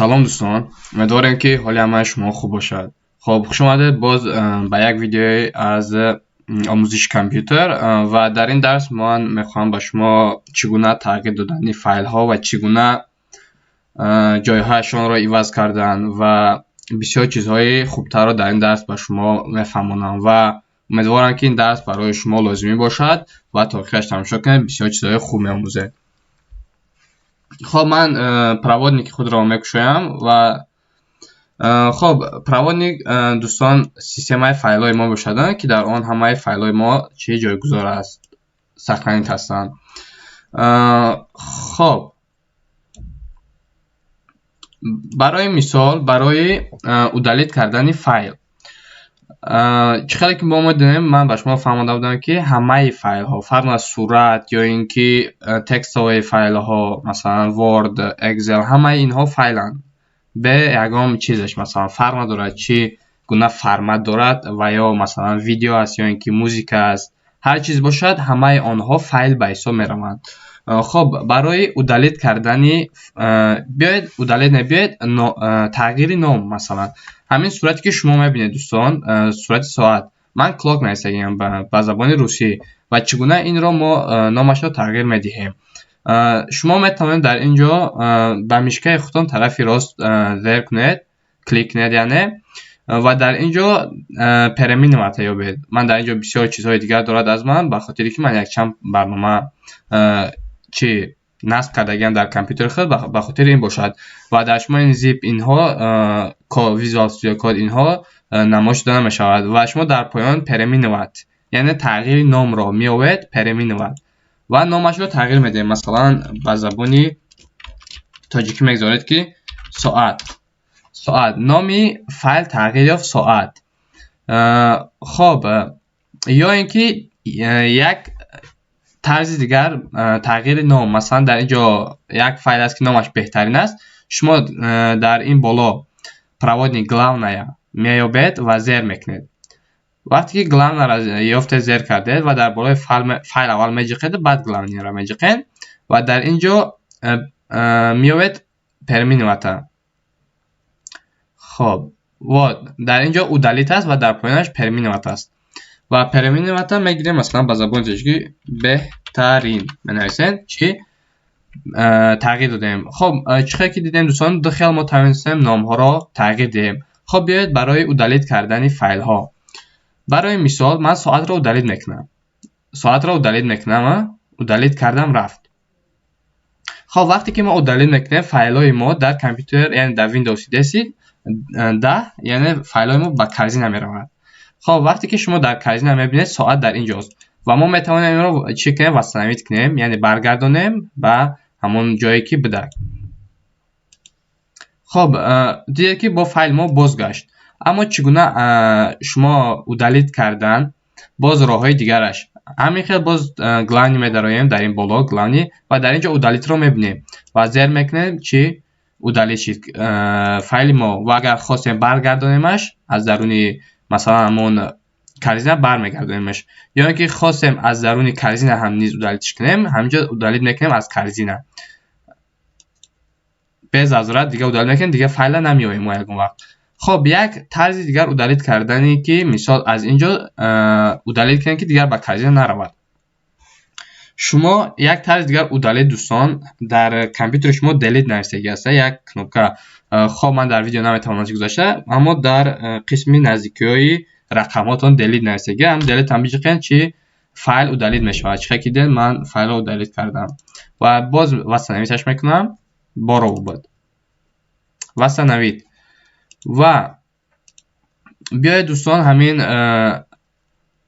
سلام دوستان، امیدوارم که حال همه شما خوب باشد. خب خوش آمدید باز به یک ویدیو از آموزش کامپیوتر و در این درس من میخوام با شما چگونه تغییر دادن فایل ها و چگونه جایهایشان را عوض کردن و بسیار چیزهای خوبتر را در این درس با شما میفهمانم و امیدوارم که این درس برای شما لازمی باشد و تا آخرش تماشا کنید، بسیار چیزهای خوب میآموزید. خب من پروودنیک خود را میکشایم و خب پروودنیک دوستان سیستم فایل های ما باشد که در آن همه فایل های ما چه جایگذار است سخنیت هستند. خب برای مثال برای اودالیت کردن فایل چقدر که با ما دیدیم من به شما فهمانده بودم که همه فایل ها فرق از صورت یا اینکه تکست های فایل ها مثلا ورد اکسل همه اینها فایلن به یگام چیزش مثلا فرق ندارد چی گونه فرمت دارد و یا مثلا ویدیو است یا اینکه موزیک است هر چیز باشد همه آنها فایل به حساب میروند. خب برای اودالیت کردن بیاید اودالیت نبیاید تغییر نام مثلا همین صورتی که شما میبینید دوستان صورت ساعت من کلاک میگیم به زبان روسی و چگونه این را ما نامش را تغییر میدهیم. شما میتونید در اینجا به میشکه خودتان طرف راست زیر کنید کلیک کنید یعنی و در اینجا پرمین وقت یابید. من در اینجا بسیار چیزهای دیگر دارد از من به خاطری که من یک چند برنامه چی نصب کردگیم در کامپیوتر خود به خاطر این باشد و در شما این زیپ اینها ویژوال استودیو کد اینها نمایش داده می شود و شما در پایان پرمینوت یعنی تغییر نام را می آورید پرمینوت و نامش را تغییر میدیم مثلا به زبانی تاجیکی میگذارید که ساعت نامی فایل تغییر یافت ساعت. خب یا اینکه یک طرز دیگر تغییر نام مثلا در اینجا یک فایل است که نامش بهترین است شما در این بالا پروودنیک главная میابید و زیر میکنید. وقتی که главная را یافته زیر کردید و در بالای فایل اول میجقید بعد главная را میجقید و در اینجا میابید پرمینوت. خب و در اینجا اودالیت است و در پایینش پرمینوت است و پرمینوت میگیریم مثلا به زبان تاجیکی بهترین بنویسید چی تغییر دادیم. خب چقدر که دیدیم دوستان داخل ما توانستیم نام ها را تغییر دهیم. خب بیایید برای اودالیت کردن فایل ها برای مثال من ساعت را اودالیت میکنم اودالیت کردم رفت. خب وقتی که ما اودالیت میکنیم فایل های ما در کامپیوتر یعنی در ویندوز 10 یعنی فایل های ما به کارزین میرود. خب وقتی که شما در کارزین میبینید ساعت در اینجاست و ما میتوانیم این رو چی کنیم واسنویت کنیم یعنی برگردونیم به همون جایی که بوده. خب دیگه که با فایل ما بازگشت اما چگونه شما اودالیت کردن باز راههای دیگرش همین خیلی باز главный میداریم در این بالا главный و در اینجا اودالیت رو میبینیم و زیر میکنیم چی اودالیت فایل ما و اگر خواستیم برگردونیمش از درونی مثلا همون کارزین برمیگردونیمش یا اینکه خواستیم از درونی کارزین هم نیز اودالیتش کنیم همینجا اودالیت میکنیم از کارزین به ضرورت دیگه اودالیت میکنیم دیگه فایل نمیایم ما یکم وقت. خب یک طرز دیگر اودالیت کردنی که مثال از اینجا اودالیت کنیم که دیگر به کارزین نرود. شما یک طرز دیگر اودالیت دوستان در کامپیوتر شما دلیت نوشتگی است یک کانوپکا. خب من در ویدیو نمیتونم گذاشته اما در قسم نزدیکی رقماتون دلیت نوشتگی هم دلیت هم بجقین چی فایل اودالیت میشه. چه که دیدن من فایل اودالیت کردم و باز واسنویتش میکنم بارو بود واسنویت و بیاید دوستان همین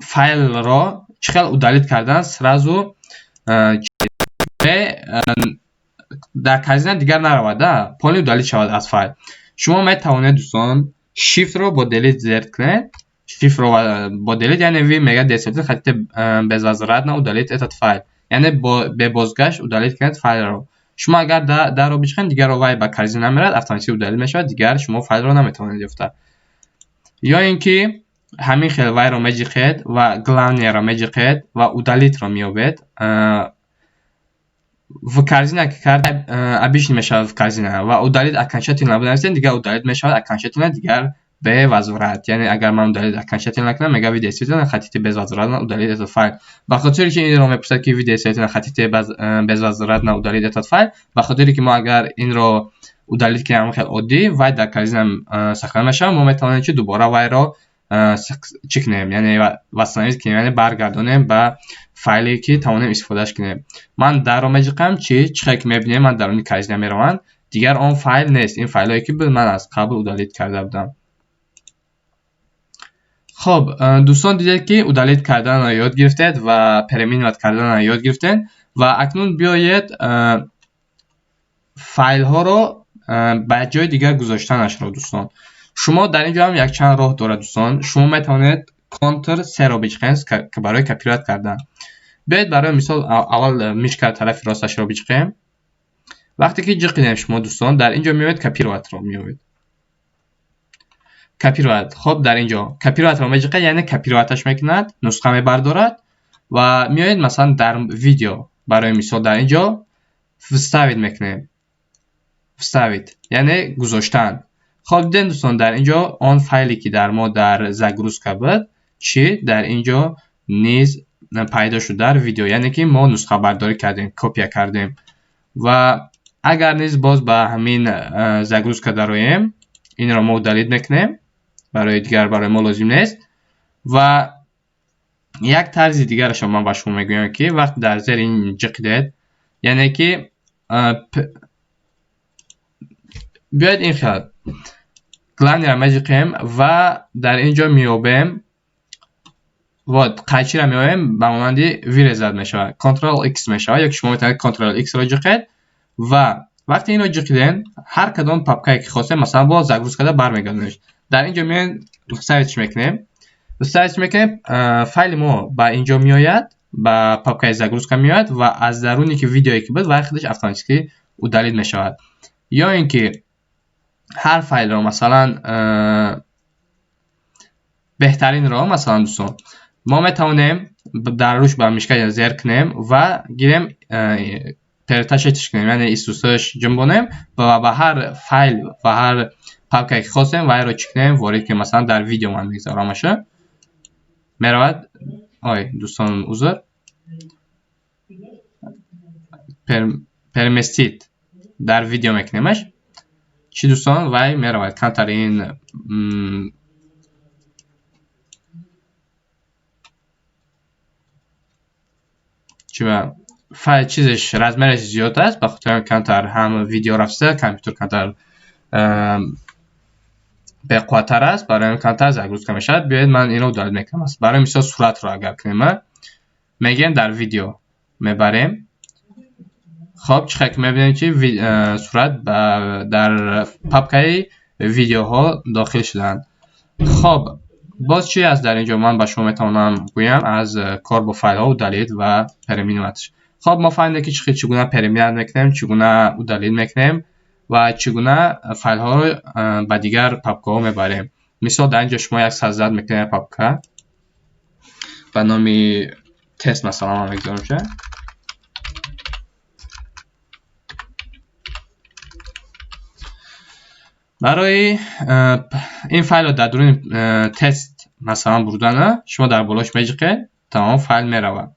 فایل را چقدر اودالیت کردن سرازو در کارزین دیگر نرود پایین اودالیت شود از فایل. شما میتوانید دوستان شیفت رو با دلیت زیر کنید شیفت رو با دلیت یعنی وی میگه دستیت خطی без возвратно удалить этот файл یعنی به بازگشت удалит کنید فایل رو. شما اگر در رو بچخید دیگر وای به کارزین نمیرد، اتوماتیک удалит میشه، دیگر شما فایل رو نمیتونید یافت. یا اینکه همین خیلی وای رو میجخید و главное رو میجخید و удалит رو میابید. в корзина که کرد обычно میشه в корзина و удалит окончательно بنویسید، دیگه удалит میشه окончательно دیگر به возврат. یعنی اگر من удалит окончательно کنم میگه вы действительно хотите без возврата удалить этот файл. به خاطر که این رو میپرسد که вы действительно хотите без возврата удалить этот файл، به خاطر که ما اگر این رو удалит کنیم خیلی عادی وای در корзина ساخته میشه، ما میتونیم که دوباره وای رو چک کنیم، یعنی واسطانیت کنیم، یعنی برگردونیم به فایلی که توانیم استفادهش کنیم. من در رو میجقم چی که میبینیم من در اون корзина میروم، دیگر اون فایل نیست، این فایلی که من از قبل удалит کرده بودم. خب دوستان دیدید که удалит کردن را یاد گرفتید و پرمینوت کردن را یاد گرفتید و اکنون بیایید فایل ها رو به جای دیگر گذاشتنش رو. دوستان شما در اینجا هم یک چند راه داره. دوستان شما میتونید کانتر 3 رو بچخید که برای کپی رایت کردن. بیاید برای مثال اول میشکر طرف راستش رو بچخیم. وقتی که جقیدیم شما دوستان در اینجا میوید کپی رایت رو میوید. کپی رایت. خب در اینجا کپی رایت رو میجقید، یعنی کپی رایتش میکند، نسخه میبردارد و میایید مثلا در ویدیو برای مثال در اینجا вставить میکنیم. вставить یعنی گذاشتن. خب دیدین دوستان در اینجا آن فایلی که در ما در загрузка بود چی در اینجا نیز پیدا شد در ویدیو، یعنی که ما نسخه برداری کردیم، کپی کردیم. و اگر نیز باز به همین загрузка داریم، این را ما удалит میکنیم، برای دیگر برای ما لازم نیست. و یک طرز دیگر شما به شما میگویم که وقت در زیر این جقیدید، یعنی که بیاید این خیال главное را میجقیم و در اینجا میابیم و قیچی را میابیم به مانند وی زد میشه، کنترل X میشه، یا شما میتونید کنترل X را جقید و وقتی این رو جقیدین هر کدام پاپکایی که خواستیم مثلا با загрузка کرده برمیگردونش. در اینجا میایم سرچ میکنیم، فایل ما با اینجا میآید، با پاپکای загрузка میاد و از درونی که ویدیویی که بود و خودش اتوماتیکی удалит میشود. یا اینکه هر فایل رو مثلا بهترین رو مثلا دوستان ما میتونیم در روش با میشکل زیر کنیم و گیریم پرتاشش کنیم، یعنی ایستوسش جنبونیم و به هر فایل و هر پاپکایی که خواستیم وای رو چکنیم وارد که مثلا در ویدیو من میگذارمشه میرود. دوستان عذر پرمستید در ویدیو میکنیمش چی دوستان وای میرود کانتر این چی فایل چیزش رزمرش زیاد است، بخاطر کانتر هم ویدیو رفته کامپیوتر کانتر به قوتر است، برای این کانتر загрузка میشد. بیاید من اینو удалит میکنم. برای مثال صورت رو اگر کنیم میگیم در ویدیو میبریم. خب چه که میبینیم که صورت در پاپکای ویدیو ها داخل شدن. خب باز چی است در اینجا من با شما میتونم گویم از کار با فایل ها удалит و پرمینوتش. خب ما فهمیدیم که چگونه پرمینوت میکنیم، چگونه удалит میکنیم و چگونه فایل ها رو به دیگر پاپکا ها میبریم. مثال در اینجا شما یک سازد میکنیم پاپکا به نام تست مثلا ما میگذارم شه. برای این فایل رو در درون تست مثلا بردن شما در بالاش میجقید تمام فایل میروه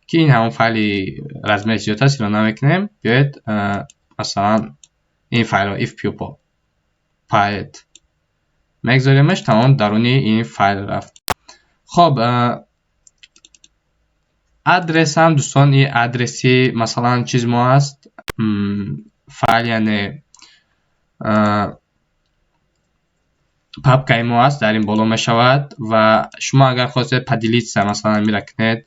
که این همون فایلی رزمه زیاد هست رو نمیکنیم. بیاید مثلا این فایل رو if pupil python میگذاریمش، تمام درونی این فایل رفت. خب ادرس هم دوستان این ادرسی مثلا چیز ما هست فایل یعنی پاپکای ما هست در این بالا می شود و شما اگر خواستید پدیلیت مثلا میرکنید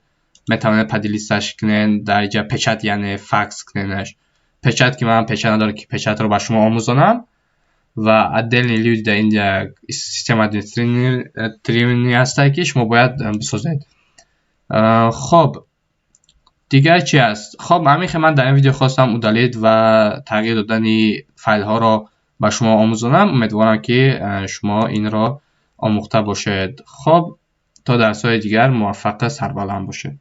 میتونید پدیلیتش کنید. در اینجا پچت یعنی فکس کنیدش، پچت که من پچت نداره که پچت رو با شما آموزانم و отдельные люди در اینجا سیستم ادمنستراتوری هست که شما باید بسازید. خب دیگر چی است؟ خب همین که من در این ویدیو خواستم اودالید و تغییر دادن فایل ها را به شما آموزانم. امیدوارم که شما این را آموخته باشید. خب تا درس های دیگر موفق سربلند باشید.